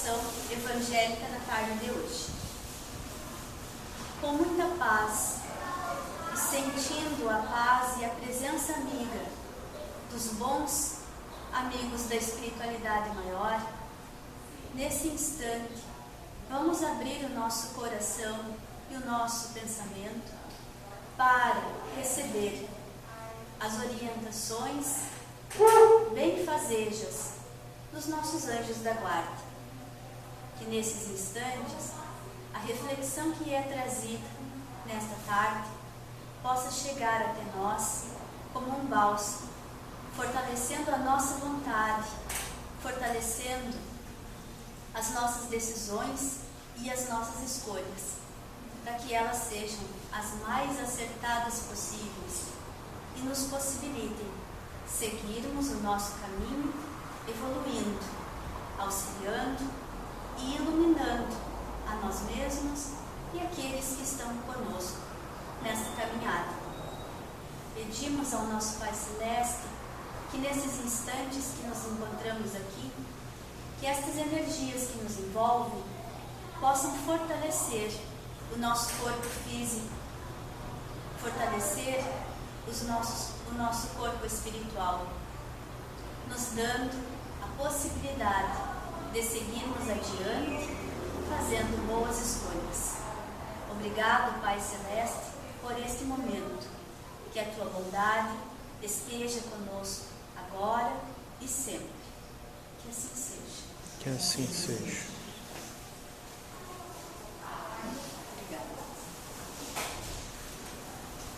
meditação evangélica na tarde de hoje. Com muita paz e sentindo a paz e a presença amiga dos bons amigos da espiritualidade maior, nesse instante, vamos abrir o nosso coração e o nosso pensamento para receber as orientações benfazejas dos nossos anjos da guarda. Que nesses instantes, a reflexão que é trazida nesta tarde possa chegar até nós como um bálsamo, fortalecendo a nossa vontade, fortalecendo as nossas decisões e as nossas escolhas, para que elas sejam as mais acertadas possíveis e nos possibilitem seguirmos o nosso caminho, evoluindo, auxiliando e iluminando a nós mesmos e aqueles que estão conosco nesta caminhada. Pedimos ao nosso Pai Celeste que nesses instantes que nos encontramos aqui, que estas energias que nos envolvem possam fortalecer o nosso corpo físico, fortalecer o nosso corpo espiritual, nos dando a possibilidade de seguirmos adiante, fazendo boas escolhas. Obrigado, Pai Celeste, por este momento. Que a Tua bondade esteja conosco agora e sempre. Que assim seja. Que assim seja.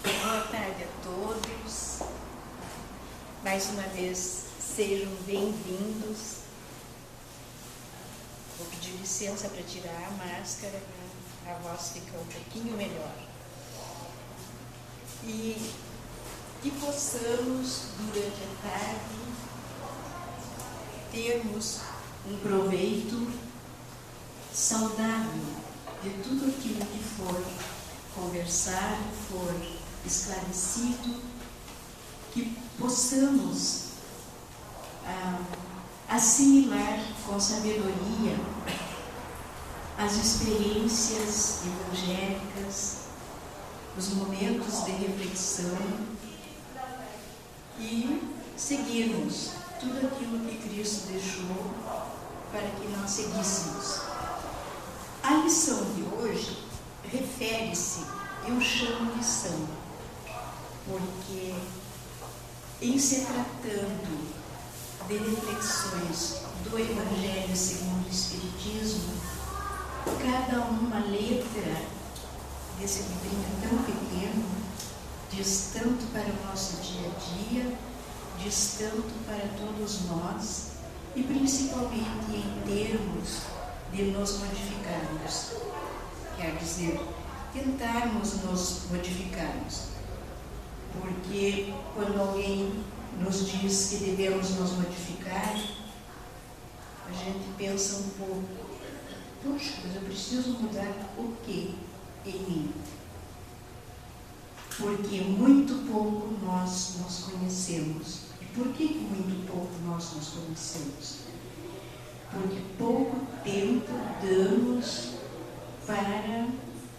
Boa tarde a todos. Mais uma vez, sejam bem-vindos. Vou pedir licença para tirar a máscara, para a voz ficar um pouquinho melhor. E que possamos, durante a tarde, termos um proveito saudável de tudo aquilo que for conversado, for esclarecido, que possamos assimilar com sabedoria as experiências evangélicas, os momentos de reflexão e seguirmos tudo aquilo que Cristo deixou para que nós seguíssemos. A lição de hoje refere-se, eu chamo lição, porque em se tratando de reflexões do Evangelho segundo o Espiritismo, cada uma letra desse livrinho tão pequeno diz tanto para o nosso dia a dia, diz tanto para todos nós e principalmente em termos de nos modificarmos. Quer dizer, tentarmos nos modificarmos. Porque quando alguém nos diz que devemos nos modificar, a gente pensa um pouco, poxa, mas eu preciso mudar o quê em mim? Porque muito pouco nós nos conhecemos. E por que muito pouco nós nos conhecemos? Porque pouco tempo damos para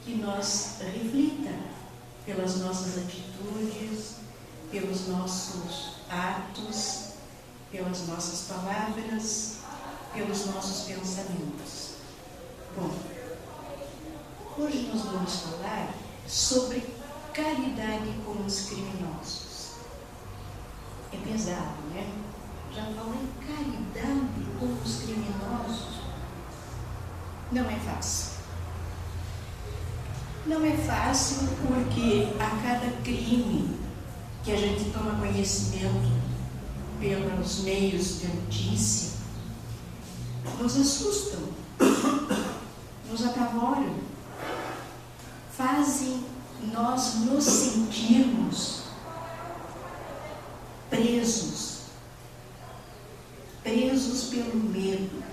que nós reflita pelas nossas atitudes, pelos nossos atos, pelas nossas palavras, pelos nossos pensamentos. Bom, hoje nós vamos falar sobre caridade com os criminosos. É pesado, né? Já falei caridade com os criminosos. Não é fácil. Não é fácil porque a cada crime que a gente toma conhecimento pelos meios de notícia, nos assustam, nos apavoram, fazem nós nos sentirmos presos pelo medo,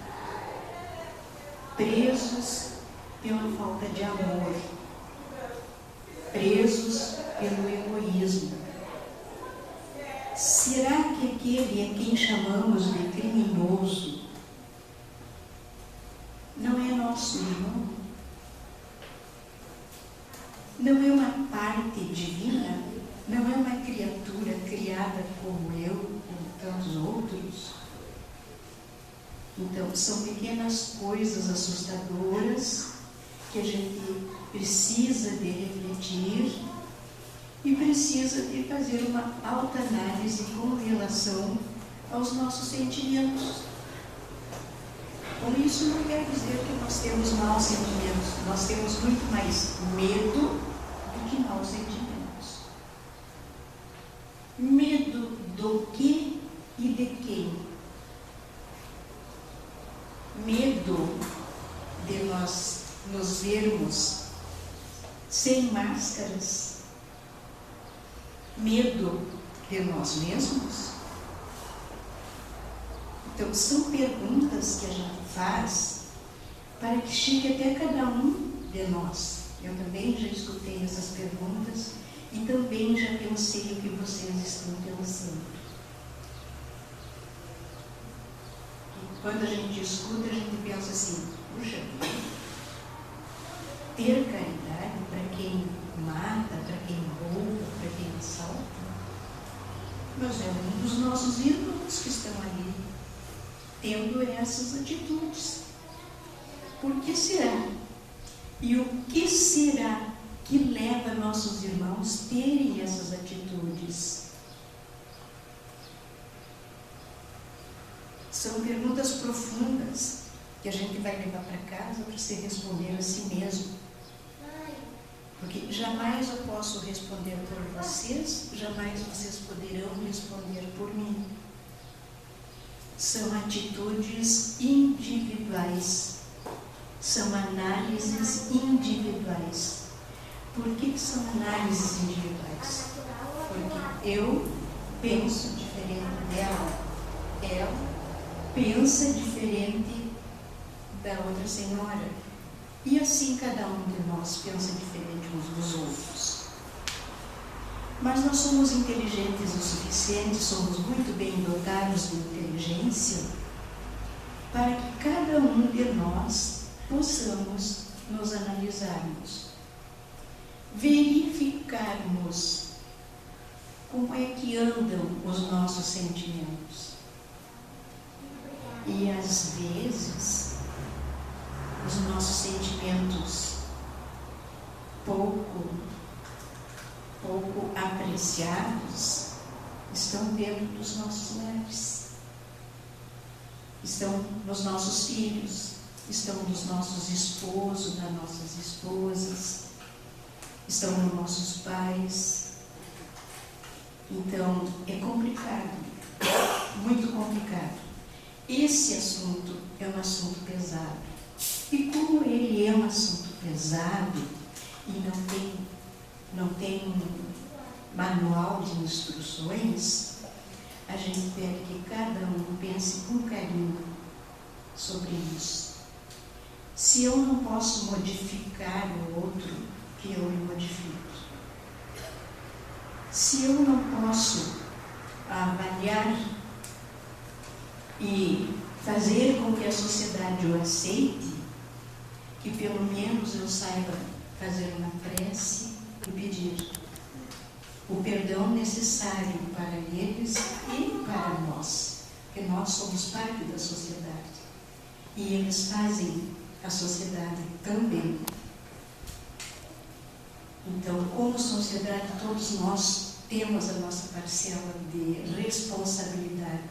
presos pela falta de amor, presos pelo egoísmo. Será que aquele a quem chamamos de criminoso nosso irmão não é uma parte divina, não é uma criatura criada como eu, como tantos outros? Então, são pequenas coisas assustadoras que a gente precisa de refletir e precisa de fazer uma autoanálise com relação aos nossos sentimentos. Com isso não quer dizer que nós temos maus sentimentos, nós temos muito mais medo do que maus sentimentos. Medo do que e de quem? Medo de nós nos vermos sem máscaras? Medo de nós mesmos? Então, são perguntas que a gente faz para que chegue até cada um de nós. Eu também já escutei essas perguntas e também já pensei o que vocês estão pensando. E quando a gente escuta, a gente pensa assim, puxa, ter caridade para quem mata, para quem rouba, para quem assalta, mas é um dos nossos irmãos que estão ali, tendo essas atitudes. Por que será? E o que será que leva nossos irmãos a terem essas atitudes? São perguntas profundas que a gente vai levar para casa para se responder a si mesmo. Porque jamais eu posso responder por vocês, jamais vocês poderão responder por mim. São atitudes individuais, são análises individuais. Por que são análises individuais? Porque eu penso diferente dela, ela pensa diferente da outra senhora, e assim cada um de nós pensa diferente uns dos outros. Mas nós somos inteligentes o suficiente, somos muito bem dotados de inteligência para que cada um de nós possamos nos analisarmos, verificarmos como é que andam os nossos sentimentos. E às vezes os nossos sentimentos pouco apreciados estão dentro dos nossos lares, estão nos nossos filhos, estão nos nossos esposos, nas nossas esposas, estão nos nossos pais. Então é complicado, muito complicado. Esse assunto é um assunto pesado, e como ele é um assunto pesado e não tem manual de instruções, a gente pede que cada um pense com carinho sobre isso. Se eu não posso modificar o outro, que eu me modifique. Se eu não posso avaliar e fazer com que a sociedade o aceite, que pelo menos eu saiba fazer uma prece e pedir o perdão necessário para eles e para nós, porque nós somos parte da sociedade e eles fazem a sociedade também. Então, como sociedade, todos nós temos a nossa parcela de responsabilidade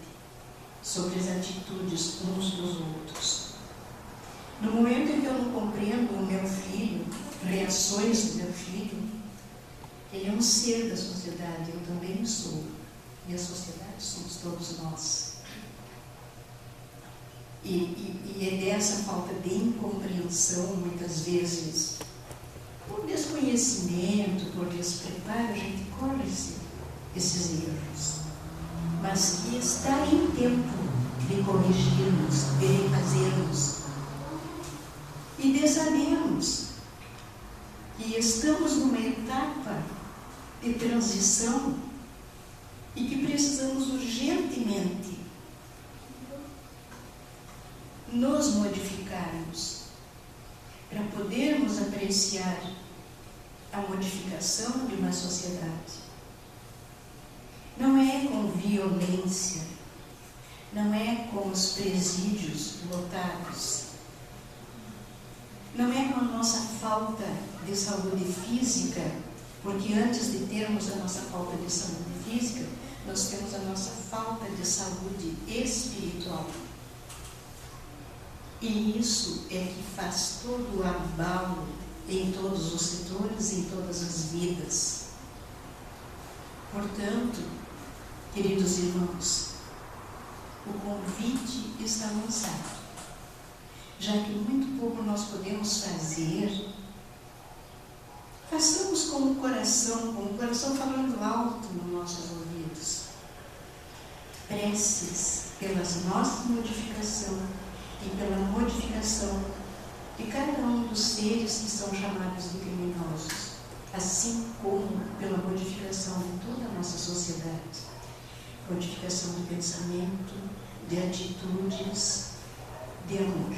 sobre as atitudes uns dos outros. No momento em que eu não compreendo o meu filho, reações do meu filho, ele é um ser da sociedade, eu também sou. E a sociedade somos todos nós. E é dessa falta de incompreensão, muitas vezes, por desconhecimento, por despreparo, a gente corre esses erros. Mas que está em tempo de corrigirmos, de refazermos e de sabermos que estamos numa etapa de transição e que precisamos urgentemente nos modificarmos para podermos apreciar a modificação de uma sociedade. Não é com violência, não é com os presídios lotados, não é com a nossa falta de saúde física, porque antes de termos a nossa falta de saúde física, nós temos a nossa falta de saúde espiritual. E isso é que faz todo o abalo em todos os setores, em todas as vidas. Portanto, queridos irmãos, o convite está lançado. Já que muito pouco nós podemos fazer, façamos com o coração falando alto nos nossos ouvidos. Preces pela nossa modificação e pela modificação de cada um dos seres que são chamados de criminosos, assim como pela modificação de toda a nossa sociedade. Modificação de pensamento, de atitudes, de amor.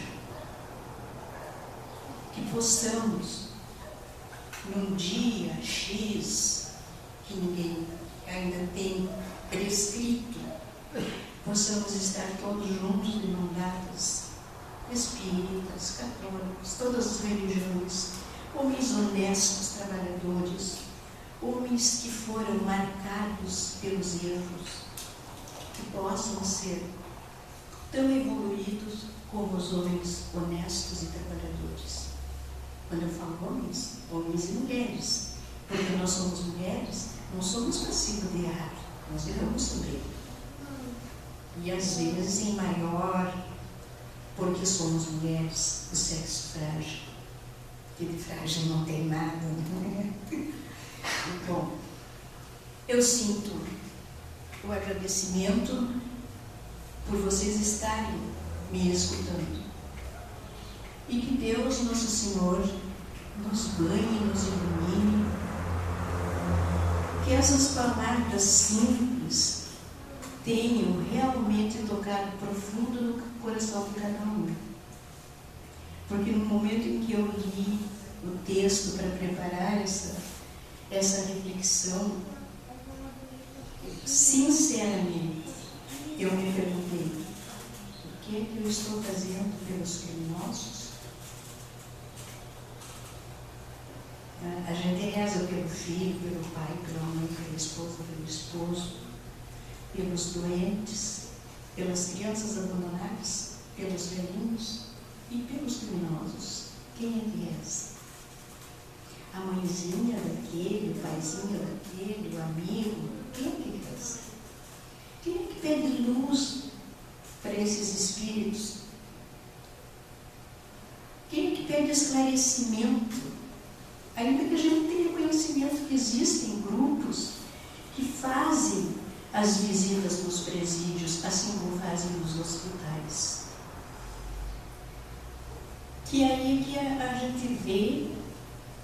Que possamos, num dia X, que ninguém ainda tem prescrito, possamos estar todos juntos de mão dadas, espíritas, católicos, todas as religiões, homens honestos, trabalhadores, homens que foram marcados pelos erros, que possam ser tão evoluídos como os homens honestos e trabalhadores. Quando eu falo homens, homens e mulheres, porque nós somos mulheres, não somos passivos de errar, nós erramos também. E às vezes em maior, porque somos mulheres, o sexo frágil, que de frágil não tem nada, não é? Bom, eu sinto o agradecimento por vocês estarem me escutando. E que Deus, Nosso Senhor, nos banhe, nos ilumine. Que essas palavras simples tenham realmente tocado profundo no coração de cada um. Porque no momento em que eu li o texto para preparar essa reflexão, sinceramente, eu me perguntei: o que é que eu estou fazendo pelos criminosos? A gente reza pelo filho, pelo pai, pela mãe, pela esposa, pelo esposo, pelos doentes, pelas crianças abandonadas, pelos velhinhos e pelos criminosos. Quem é que reza? A mãezinha daquele, o paizinho daquele, o amigo? Quem é que reza? Quem é que pede luz para esses espíritos? Quem é que pede esclarecimento? Ainda que a gente tenha conhecimento que existem grupos que fazem as visitas nos presídios, assim como fazem nos hospitais. Que aí que a gente vê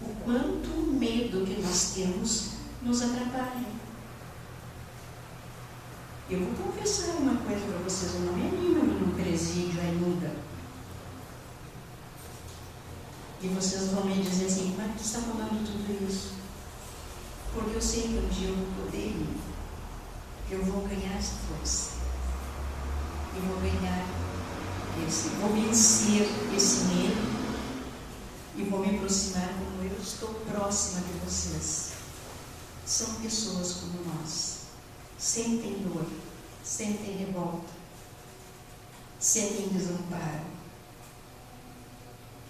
o quanto o medo que nós temos nos atrapalha. Eu vou confessar uma coisa para vocês: eu não me animo num presídio ainda. E vocês vão me dizer assim: como é que tu está falando tudo isso? Porque eu sei que um dia eu vou poder ir. Eu vou ganhar essa força. E vou ganhar vou vencer esse medo. E vou me aproximar como eu estou próxima de vocês. São pessoas como nós. Sentem dor, sentem revolta, sentem desamparo.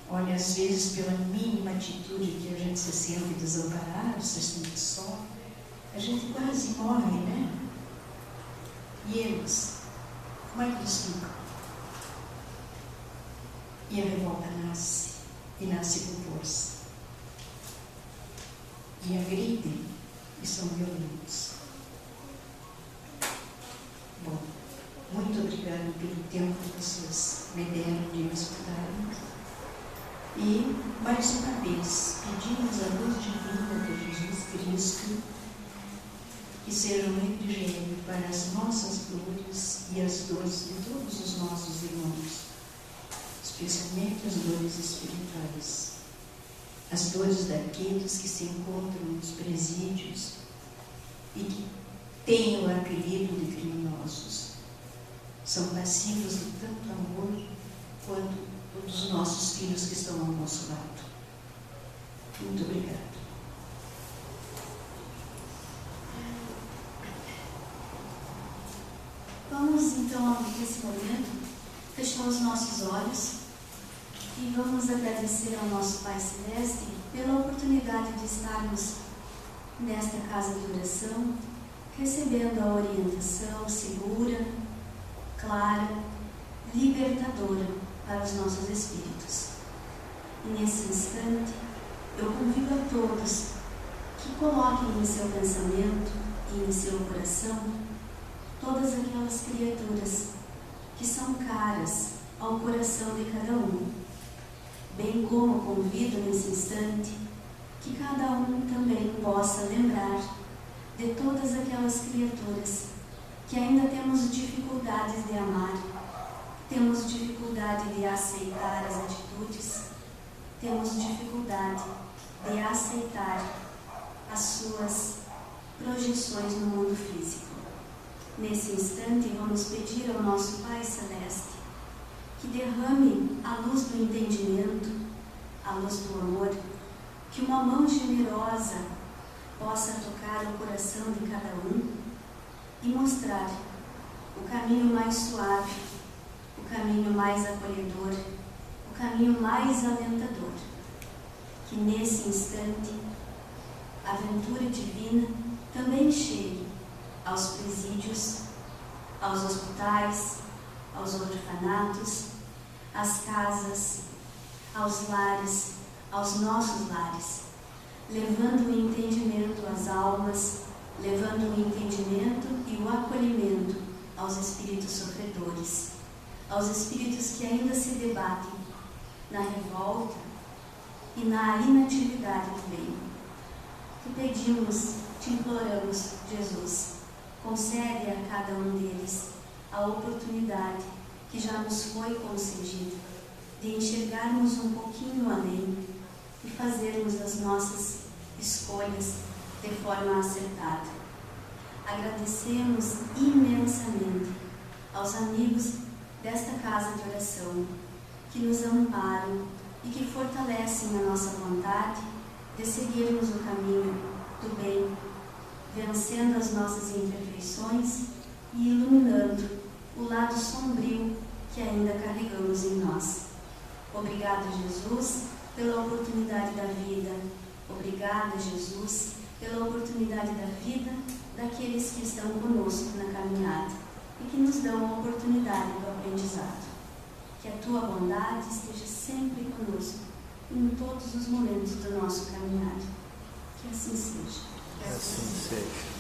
Olha, às vezes, pela mínima atitude que a gente se sente desamparado, se sente só, a gente quase morre, né? E eles, como é que eles ficam? E a revolta nasce, e nasce com força. E agridem, e são violentos. Bom, muito obrigada pelo tempo que vocês me deram de me escutarem. E, mais uma vez, pedimos a luz divina de Jesus Cristo que seja um refrigério para as nossas dores e as dores de todos os nossos irmãos especialmente as dores espirituais, as dores daqueles que se encontram nos presídios e que têm o apelido de criminosos. São passivos de tanto amor quanto os nossos filhos que estão ao nosso lado. Muito obrigada. Vamos então, nesse momento, fechar os nossos olhos e vamos agradecer ao nosso Pai Celeste pela oportunidade de estarmos nesta casa de oração, recebendo a orientação segura, clara, libertadora para os nossos espíritos. E nesse instante, eu convido a todos que coloquem em seu pensamento e em seu coração todas aquelas criaturas que são caras ao coração de cada um, bem como convido nesse instante que cada um também possa lembrar de todas aquelas criaturas que ainda temos dificuldades de amar, temos dificuldade de aceitar as atitudes, temos dificuldade de aceitar as suas projeções no mundo físico. Nesse instante, vamos pedir ao nosso Pai Celeste que derrame a luz do entendimento, a luz do amor, que uma mão generosa possa tocar o coração de cada um e mostrar o caminho mais suave, o caminho mais acolhedor, o caminho mais alentador. Que nesse instante a aventura divina também chegue aos presídios, aos hospitais, aos orfanatos, às casas, aos lares, aos nossos lares, levando o entendimento às almas, levando o entendimento e o acolhimento aos espíritos sofredores, aos espíritos que ainda se debatem na revolta e na inatividade do bem. Te pedimos, te imploramos, Jesus, concede a cada um deles a oportunidade que já nos foi concedida de enxergarmos um pouquinho além e fazermos as nossas escolhas de forma acertada. Agradecemos imensamente aos amigos desta casa de oração que nos amparam e que fortalecem a nossa vontade de seguirmos o caminho do bem, vencendo as nossas imperfeições e iluminando o lado sombrio que ainda carregamos em nós. Obrigado, Jesus, pela oportunidade da vida. Obrigada, Jesus, pela oportunidade da vida daqueles que estão conosco na caminhada e que nos dão a oportunidade do aprendizado. Que a Tua bondade esteja sempre conosco, em todos os momentos do nosso caminhar. Que assim seja. Que assim seja.